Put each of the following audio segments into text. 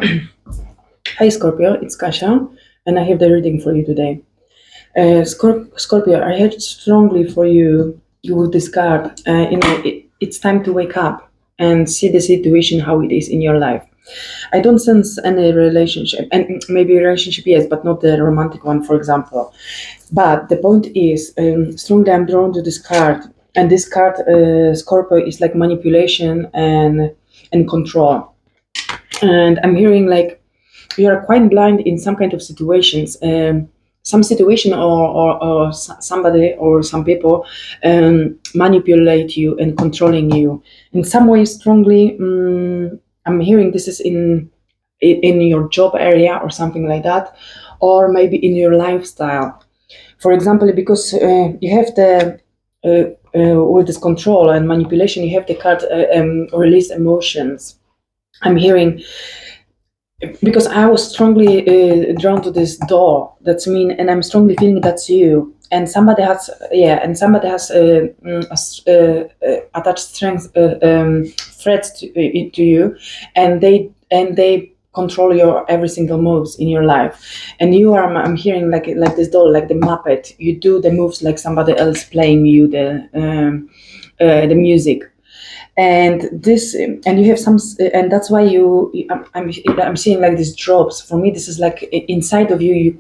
Hi Scorpio, it's Kasia, and I have the reading for you today. Scorpio, I heard strongly for you. You will discard. It's time to wake up and see the situation how it is in your life. I don't sense any relationship, and maybe relationship yes, but not the romantic one, for example. But the point is, strongly I'm drawn to this card, and this card, Scorpio, is like manipulation and control. And I'm hearing like you are quite blind in some kind of situations, some situation or somebody or some people manipulate you and controlling you in some way strongly. I'm hearing this is in your job area or something like that, or maybe in your lifestyle, for example, because you have the with this control and manipulation, you have the card release emotions. I'm hearing because I was strongly drawn to this door. That's mean, and I'm strongly feeling that's you. And somebody has, yeah, and somebody has attached strength, threats to you, and they control your every single moves in your life. And you are, I'm hearing like this doll, like the Muppet. You do the moves like somebody else playing you the music, and this and you have some and that's why I'm seeing like these drops. For me this is like inside of you, you're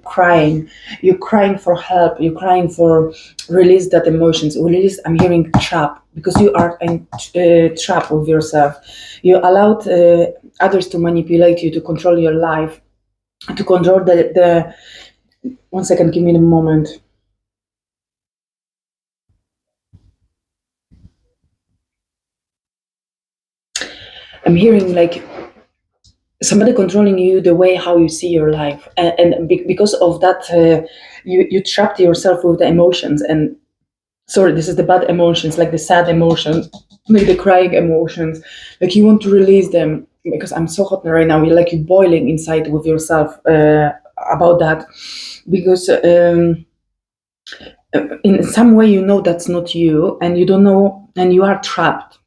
crying for help, you're crying for release that emotions, release. I'm hearing trap because you are in trap with yourself. You allowed others to manipulate you, to control your life, to control the 1 second, give me a moment. I'm hearing like somebody controlling you the way how you see your life, and because of that you trapped yourself with the emotions. And sorry, this is the bad emotions, like the sad emotions, like the crying emotions, like you want to release them. Because I'm so hot right now, you're boiling inside with yourself about that, because in some way you know that's not you, and you don't know, and you are trapped,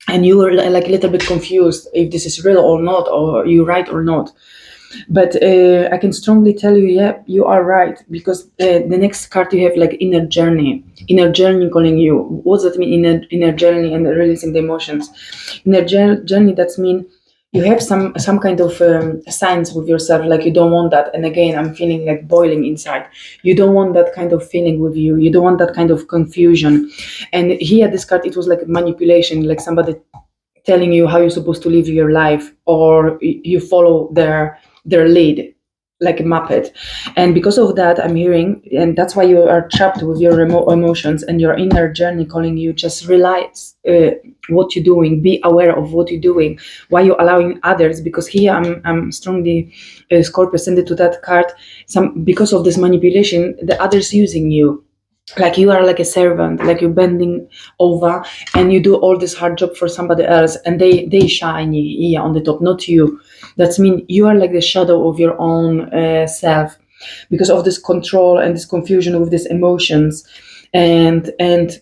and you are like a little bit confused if this is real or not, or you right or not. But I can strongly tell you, yeah, you are right, because the next card you have like inner journey calling you. What does that mean, inner journey and releasing the emotions? Journey, that's mean you have some kind of signs with yourself, like you don't want that. And again, I'm feeling like boiling inside. You don't want that kind of feeling with you. You don't want that kind of confusion. And here, this card, it was like manipulation, like somebody telling you how you're supposed to live your life, or you follow their lead like a muppet. And because of that, I'm hearing, and that's why you are trapped with your emotions and your inner journey calling you, just realize what you're doing, be aware of what you're doing, why you're allowing others. Because here I'm strongly Scorpio send it to that card, some because of this manipulation, the others using you, like you are like a servant, like you're bending over and you do all this hard job for somebody else, and they shine here on the top, not you. That's mean you are like the shadow of your own self, because of this control and this confusion with these emotions. And and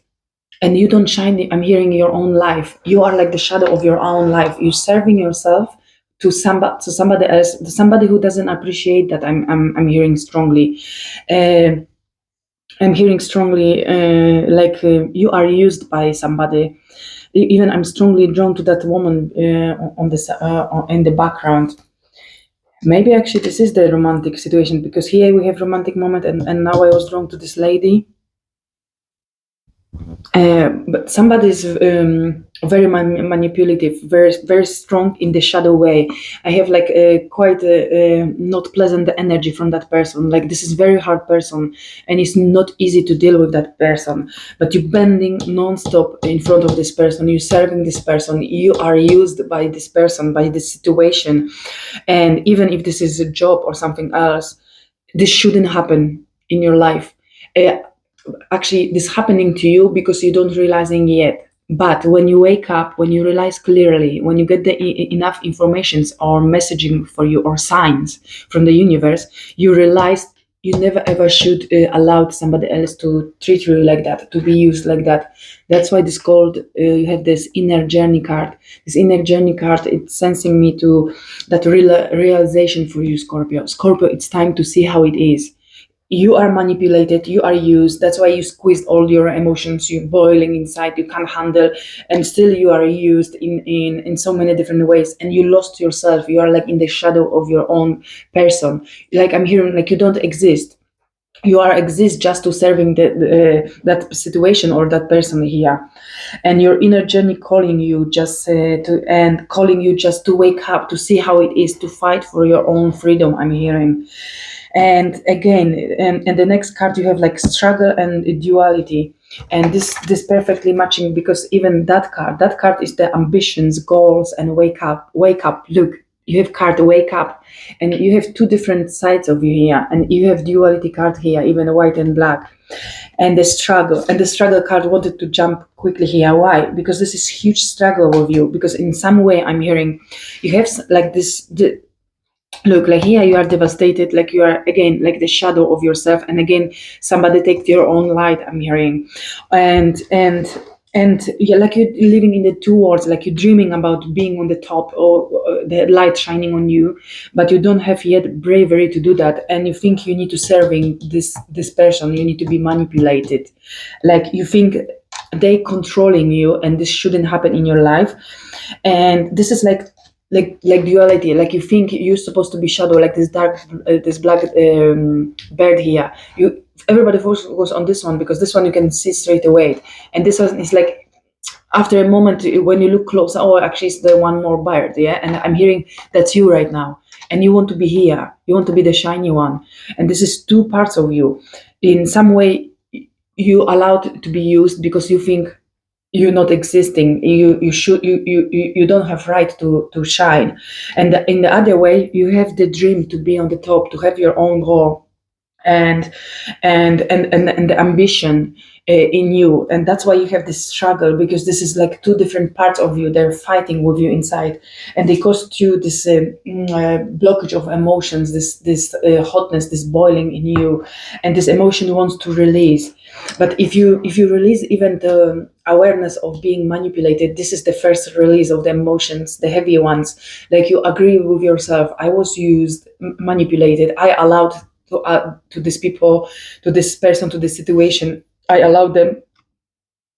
and you don't shine, I'm hearing, your own life. You are like the shadow of your own life. You're serving yourself to somebody else, to somebody who doesn't appreciate that. I'm hearing strongly. uh, I'm hearing strongly, you are used by somebody. Even I'm strongly drawn to that woman on this in the background. Maybe actually this is the romantic situation, because here we have romantic moment, and now I was drawn to this lady. But somebody is very manipulative, very strong in the shadow way. I have like quite not pleasant energy from that person. Like this is very hard person, and it's not easy to deal with that person. But you're bending non-stop in front of this person. You're serving this person. You are used by this person, by this situation. And even if this is a job or something else, this shouldn't happen in your life. Uh, Actually this happening to you because you don't realizing yet. But when you wake up, when you realize clearly, when you get the enough informations or messaging for you or signs from the universe, you realize you never ever should allow somebody else to treat you like that, to be used like that. That's why this called, you have this inner journey card. This inner journey card, it's sensing me to that realization for you, Scorpio. Scorpio, it's time to see how it is. You are manipulated, you are used. That's why you squeezed all your emotions, you're boiling inside, you can't handle, and still you are used in so many different ways, and you lost yourself. You are like in the shadow of your own person. Like I'm hearing like you don't exist. You are exist just to serving that situation or that person here, and your inner journey calling you just to and calling you just to wake up, to see how it is to fight for your own freedom. I'm hearing. And again, and the next card you have like struggle and duality, and this perfectly matching, because even that card is the ambitions, goals, and wake up, look, you have card wake up, and you have two different sides of you here, and you have duality card here, even white and black. And the struggle card wanted to jump quickly here. Why? Because this is huge struggle with you, because in some way I'm hearing you have like this look, like here you are devastated, like you are again like the shadow of yourself, and again somebody takes your own light, I'm hearing. And yeah, like you're living in the two worlds, like you're dreaming about being on the top, or the light shining on you, but you don't have yet bravery to do that, and you think you need to serving this person, you need to be manipulated, like you think they controlling you, and this shouldn't happen in your life. And this is like duality, like you think you're supposed to be shadow, like this dark, this black bird here. You Everybody focus on this one, because this one you can see straight away, and this one is like after a moment when you look close, oh, actually it's the one more bird, yeah. And I'm hearing that's you right now, and you want to be here, you want to be the shiny one, and this is two parts of you. In some way you allowed to be used because you think you're not existing, you don't have right to shine. And in the other way you have the dream to be on the top, to have your own goal, and and the ambition in you. And that's why you have this struggle, because this is like two different parts of you, they're fighting with you inside, and they cost you this blockage of emotions, this hotness, this boiling in you, and this emotion wants to release. But if you release even the awareness of being manipulated, this is the first release of the emotions, the heavy ones. Like you agree with yourself, I was used, manipulated, I allowed to these people, to this person, to this situation, I allowed them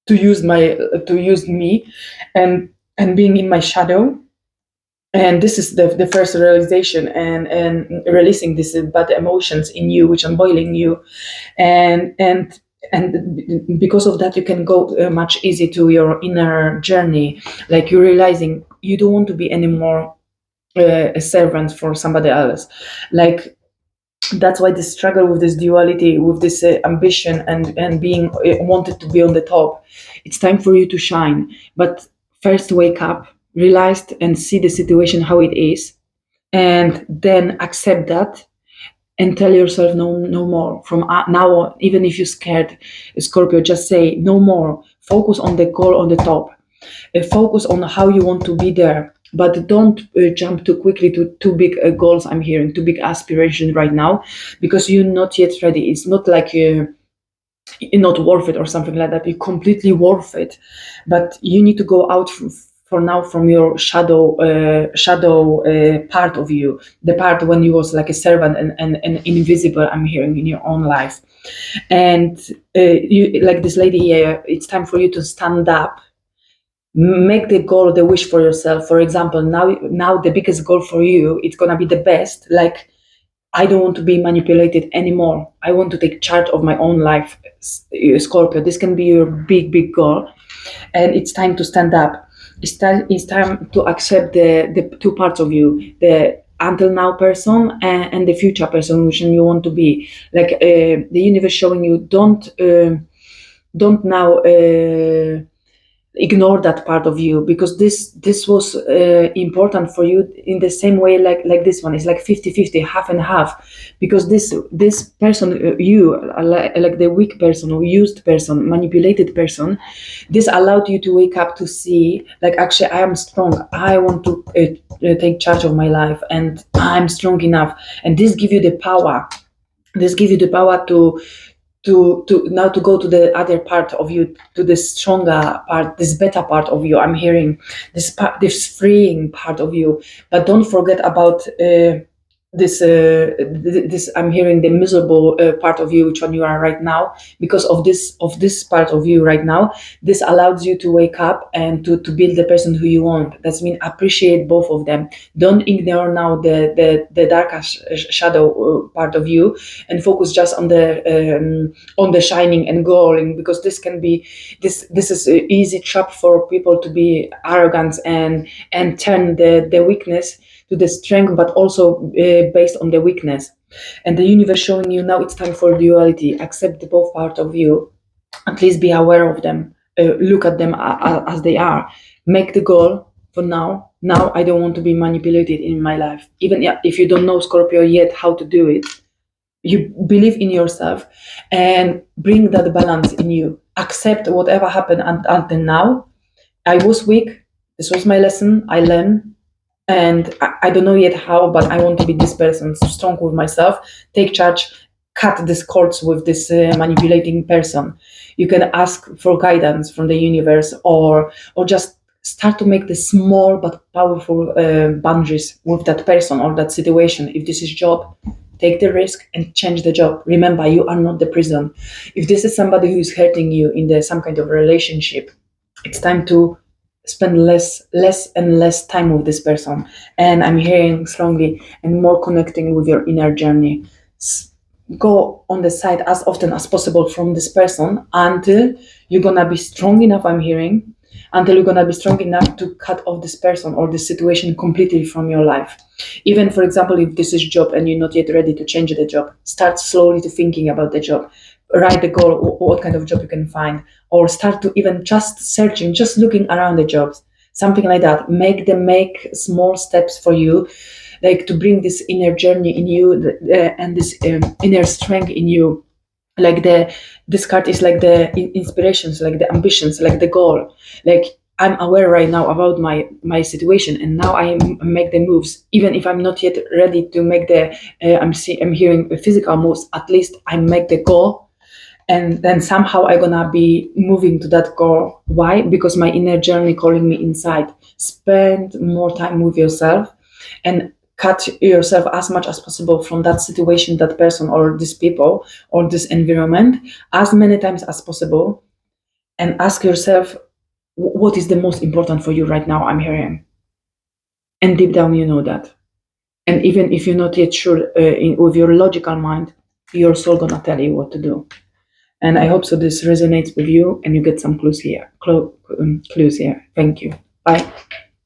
to use me, and being in my shadow. And this is the first realization, and releasing these bad emotions in you, which are boiling you. And because of that you can go much easy to your inner journey, like you're realizing you don't want to be anymore a servant for somebody else. Like that's why the struggle with this duality, with this ambition, and being wanted to be on the top. It's time for you to shine, but first wake up, realize and see the situation how it is, and then accept that, and tell yourself no more from now on. Even if you're scared, Scorpio, just say no more, focus on the goal on the top, focus on how you want to be there, but don't jump too quickly to too big goals. I'm hearing too big aspiration right now, because you're not yet ready. It's not like you're not worth it or something like that. You're completely worth it, but you need to go out for now from your shadow part of you, the part when you was like a servant and invisible, I'm hearing, in your own life. And you, like this lady here, it's time for you to stand up, make the goal, the wish for yourself. For example, now the biggest goal for you, it's gonna be the best, like I don't want to be manipulated anymore, I want to take charge of my own life. Scorpio, this can be your big goal, and it's time to stand up. It's time to accept the two parts of you, the until now person, and the future person which you want to be. Like the universe showing you, don't now ignore that part of you, because this was important for you in the same way, like this one is like 50-50, half and half, because this person, you like the weak person or used person, manipulated person, this allowed you to wake up to see, like, actually I am strong, I want to take charge of my life, and I'm strong enough, and this give you the power This gives you the power to now to go to the other part of you, to this stronger part, this better part of you. I'm hearing this part, this freeing part of you. But don't forget about this. I'm hearing the miserable part of you, which one you are right now. Because of this part of you right now, this allows you to wake up and to build the person who you want. That's mean appreciate both of them. Don't ignore now the darker shadow part of you, and focus just on the shining and glowing, because this can be this is an easy trap for people to be arrogant and turn the weakness to the strength, but also based on the weakness. And the universe showing you now it's time for duality. Accept the both part of you. At least be aware of them. Look at them as they are. Make the goal for now. Now I don't want to be manipulated in my life. Even if you don't know, Scorpio, yet how to do it, you believe in yourself and bring that balance in you. Accept whatever happened until now. I was weak. This was my lesson. I learned. And I don't know yet how, but I want to be this person, strong with myself, take charge, cut these cords with this manipulating person. You can ask for guidance from the universe, or just start to make the small but powerful boundaries with that person or that situation. If this is job, take the risk and change the job. Remember, you are not the prison. If this is somebody who is hurting you in some kind of relationship, it's time to spend less and less time with this person. And I'm hearing strongly and more connecting with your inner journey. Go on the side as often as possible from this person until you're gonna be strong enough. I'm hearing until you're gonna be strong enough to cut off this person or this situation completely from your life. Even, for example, if this is job and you're not yet ready to change the job, start slowly to thinking about the job. Write the goal, what kind of job you can find, or start to even just searching, just looking around the jobs, something like that. Make small steps for you, like to bring this inner journey in you, and this inner strength in you. Like this card is like the inspirations, like the ambitions, like the goal. Like, I'm aware right now about my situation, and now I make the moves, even if I'm not yet ready to make the I'm hearing physical moves. At least I make the goal, and then somehow I'm gonna be moving to that goal. Why? Because my inner journey calling me inside. Spend more time with yourself and cut yourself as much as possible from that situation, that person, or these people, or this environment, as many times as possible, and ask yourself, what is the most important for you right now? I'm hearing, and deep down you know that. And even if you're not yet sure, with your logical mind, your soul gonna tell you what to do. And I hope so this resonates with you and you get some clues here. Clues here. Thank you. Bye.